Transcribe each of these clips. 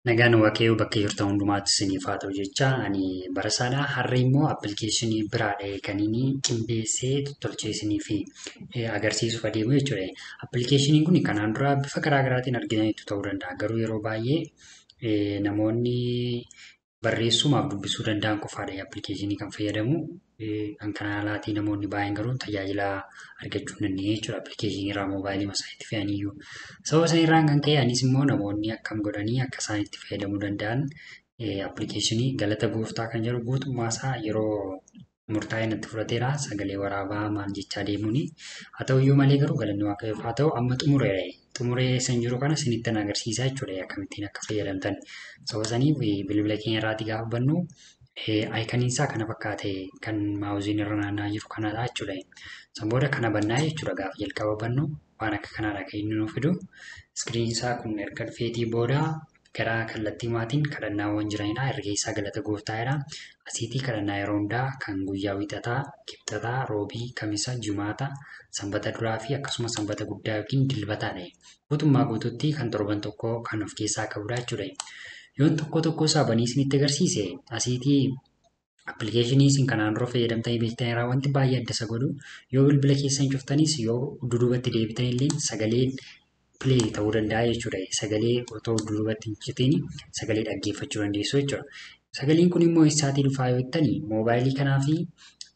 Nagaan waaqayyoo bakka jirtan hundumaatti isiniif haa ta'u jecha ani barasaadha. Har'a immoo appilikeeshinii biraadha kan inni qindeessee tolchee isiniif agarsiisuuf adeemu jechuudha. Appilikeeshiniin kun kanaan dura bifa garaa garaatiin argitanitu ta'uu danda'a. Garuu yeroo baay'ee namoonni barreessumaaf dubbisuu danda'an qofaadha appilikeeshinii kan fayyadamu. Kan kanaa alaatii namoonni baay'een garuu tajaajila argachuu hin dandeenye jechuudha. Appilikeeshinii irraa moobaayilii isaaniitti fe'aniyyuu. Sababa sanarraan kan ka'e anis immoo namoonni akkam godhanii akka isaan itti fayyadamuu danda'an appilikeeshinii galata gooftaa kan jedhu guutummaa isaa yeroo murtaa'e natti fudhateera. Sagalee waraabaa maal jechaa deemuuni. Haa ta'uyyuu malee garuu galanni waaqayyoof haa ta'u amma xumureera. Xumuree san jiru kana isinittan agarsiisaa jechuudha akkamittiin akka fayyadamtan. Sababa saniif bilbila keenya irraatii gaafa bannu aayikaniin isaa kana fakkaate kan maawuziin irra naanna'aa jiru kanadha jechuudha. San booda kana bannaa jechuudha gaafa jalqaba bannu waan akka kanaadha kan inni nuuf fidu. Iskiriin isaa kun erga dhufeetii booda gara kallattii maatiin kadhannaawwan jiranidha. Erga isaa galata gooftaadha. Asiitii kadhannaa yeroo hundaa kan guyyaa wixataa, kibxataa, roobii, kamisa, jimaata, sanbata duraa fi akkasumas sanbata guddaa yookiin dilbataadha. Guutummaa guutuutti kan torban tokko kan of keessaa qabudha jechuudha. Yoon tokko tokko isaa banii isinitti agarsiise asiitii appilikeeshinii isin kanaan dura fayyadamtanii beektaniirraa wanti baay'ee adda isa godhu yoo bilbila keessan cuftanis yoo duubatti deebitan illee sagaleen pilee ta'uu danda'a jechuudha. Sagalee otoo duubatti hin citiin sagalee dhaggeeffachuu dandeessu jechuudha. Sagaleen kun immoo eessaatii dhufaa yoo jettanii moobaayilii kanaa fi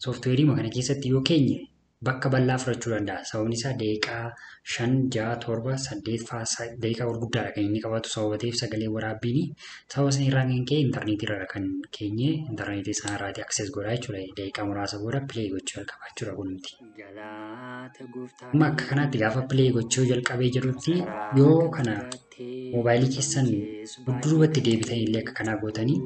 sooftiweerii kana keessatti yoo keenye bakka bal'aa fudhachuu danda'a. Sababni isaa daqiiqaa 5, 6, 7, 8 fa'aa daqiiqaa gurguddaadha kan inni qabatu sababa ta'eef sagalee waraabbiin sababa sana irraan kan ka'e intarneetii irra kan keenye intarneetii sana irraatii aksees godhaa jechuudha. Daqiiqaa muraasa booda pilee gochuu jalqabaa jechuudha kunimti. Amma akka kanaatti gaafa pilee gochuu jalqabee jirutti yoo kana moobaayilii keessan dudduubatti deebitan illee akka kanaa gootanii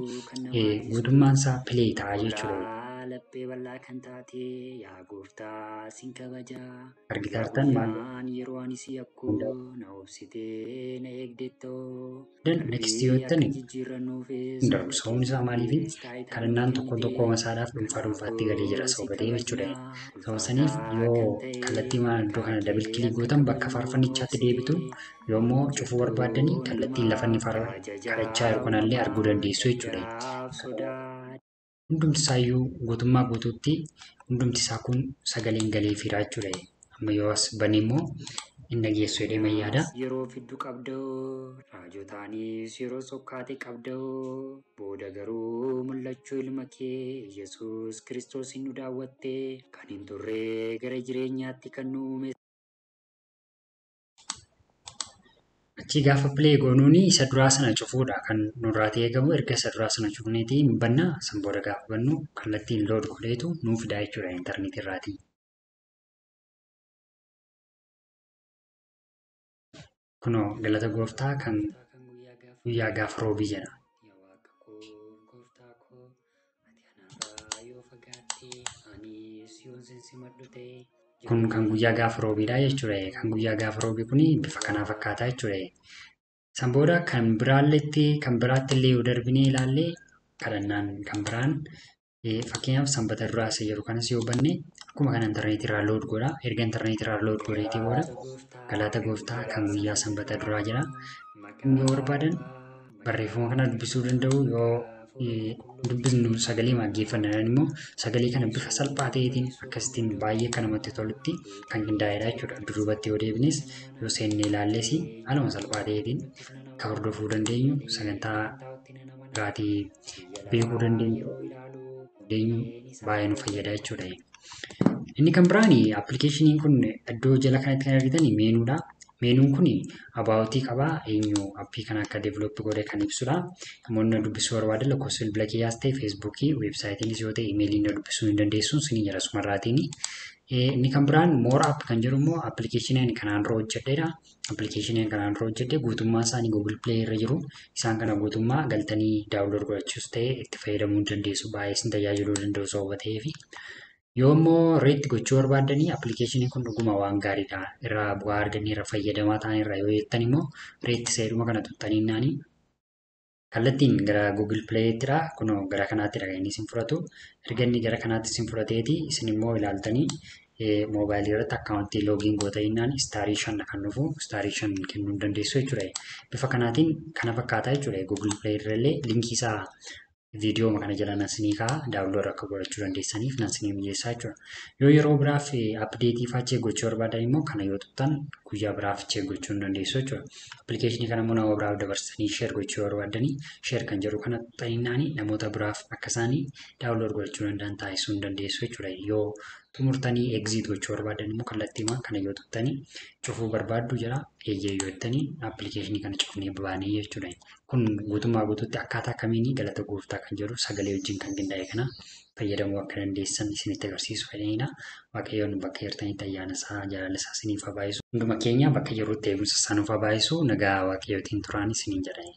guutummaan isaa pilee ta'a jechuudha. Laphee bal'aa kan taate yaa gooftaa sin kabajaa. Argitartan maal Yeroo ani si yakkuu na obsitee na eegdettoo. next yoo jettani hin darbu. Sababni isaa maaliif kadhannaan tokko tokko masaadhaaf dhuunfaatti galee jira sababa ta'eef jechuudha. Sababa saniif yoo kallattii iddoo kana dabil kilii gootan bakka faarfannichaatti deebitu yoommoo cufuu barbaaddanii kallattiin lafa inni kadhachaa jiru kanallee arguu dandeessu jechuudha. Hundumti isaayyuu guutummaa guutuutti hundumti isaa kun sagaleen galee firaa jechuudha. Amma yoo as bane immoo hin dhageessu jedhee mayyaada. Yeroo fiddu qabdoo raajotaanis yeroo sokkaate qabdoo booda garuu mul'achuu ilma kee Yesuus Kiristoos nu daawwatte kan hin turree gara jireenyaatti kan nu uume. Achii gaafa pilee goonuuni isa duraa sana cufuudha kan nurraatii eegamu erga isa duraa sana cufneetii hin banna san booda gaafa bannu kallattiin lood godheetu nuuf fidaa jechuudha intarneetii irraatii. Kunoo galata gooftaa kan guyyaa gaafa roobii jedha. Kun kan guyyaa gaafa roobiidha jechuudha. Kan guyyaa gaafa roobii kun bifa kanaa fakkaata jechuudha. San booda kan biraatti illee yoo darbinee ilaallee kadhannaan kan biraan fakkeenyaaf sanbata duraa isa jedhu kanas yoo banne akkuma kana intarneetii irraa lood godha. Erga intarneetii irraa lood godheetii booda galata gooftaa kan guyyaa sanbata duraa jedha. Yoo barbaadan barreeffama kana dubbisuu danda'u yoo dubbisnu sagalee dhaggeeffannaan immoo sagalee kana bifa salphaa ta'eetiin akkasittiin baay'ee kan namatti tolutti kan qindaa'edha jechuudha. Duubatti yoo deebines yoo seennee ilaalles haaluma salphaa ta'eetiin kan hordofuu dandeenyu sagantaa biraatii beekuu dandeenyu baay'ee nu fayyada jechuudha. Inni kan biraan appilikeeshiniin kun iddoo jala kanatti kan argitan meenuudha. Meenuun kun abaawwatii qabaa eenyu appii kana akka deevilooppii godhe kan ibsudha. Namoonni dubbisuu barbaadan lakkoofsa bilbila kiyyaas ta'e feesbuukii weebsaayiitiinis yoo ta'e imeeliin dubbisuu hin dandeessu isin jala sumarraatiin. Inni kan biraan moor app kan jedhu immoo appilikeeshinii kanaan dura hojjedheedha. Appilikeeshinii kanaan dura hojjedhe guutummaa isaanii Google Play irra jiru. Isaan kana guutummaa galtanii daawunlood godhachuus ta'e itti fayyadamuu dandeessu. Baay'ee isin tajaajiluu danda'u sababa ta'eef. Yoo immoo reetti gochuu barbaadanii appilikeeshiniin kun dhuguma waan gaariidha. Irraa bu'aa arganii irra fayyadamaa ta'an irraa yoo jettan immoo reetti seeruma kana tuttanii naanii kallattiin gara Google Play'ttidha. Kunoo gara kanaattidha kan inni isin fudhatu. Erga inni gara kanaatti isin fudhateeti isin immoo ilaaltanii moobaayilii irratti akkaawuntii loogiin goota innaan istaarii 5 kan dhufu istaarii 5 kennuu hin dandeessu jechuudha. Bifa kanaatiin kana fakkaataa jechuudha. Google Play irrallee linkii isaa viidiyoo kana jala nasinii ka'a daawunlood akka godhachuu dandeessaniif nasinii mijeessaa jechuudha. Yoo yeroo biraaf apdeetii faachee gochuu barbaadan immoo kana yoo tuttan guyyaa biraaf chee gochuu hin dandeessu jechuudha. Appilikeeshinii kana immoo nama biraaf dabarsanii sheer gochuu barbaadanii sheer kan jedhu kana xainaanii namoota biraaf akka isaanii daawunlood godhachuu danda'an taasisuu hin dandeessu jechuudha. Yoo xumurtanii egziit gochuu barbaadan immoo kallattiimaan kana yoo tuttanii cufuu barbaaddu jira eeyyee yoo jettanii appilikeeshinii kana cufnee baanee jechuudha. Kun guutummaa guutuutti akkaataa kamiinii galata gooftaa kan jedhu sagalee wajjin kan qindaa'e kana fayyadamuu akka dandeessan isinitti agarsiisu fedhaniidha. Waaqayyoon bakka jirtanitti ayyaana isaa jaalala isaa isiniif haa baay'isu. Hunduma keenya bakka jirutti eegumsa isaa nuuf haa baay'isu. Nagaa waaqayyootiin turaan isiniin jedhani.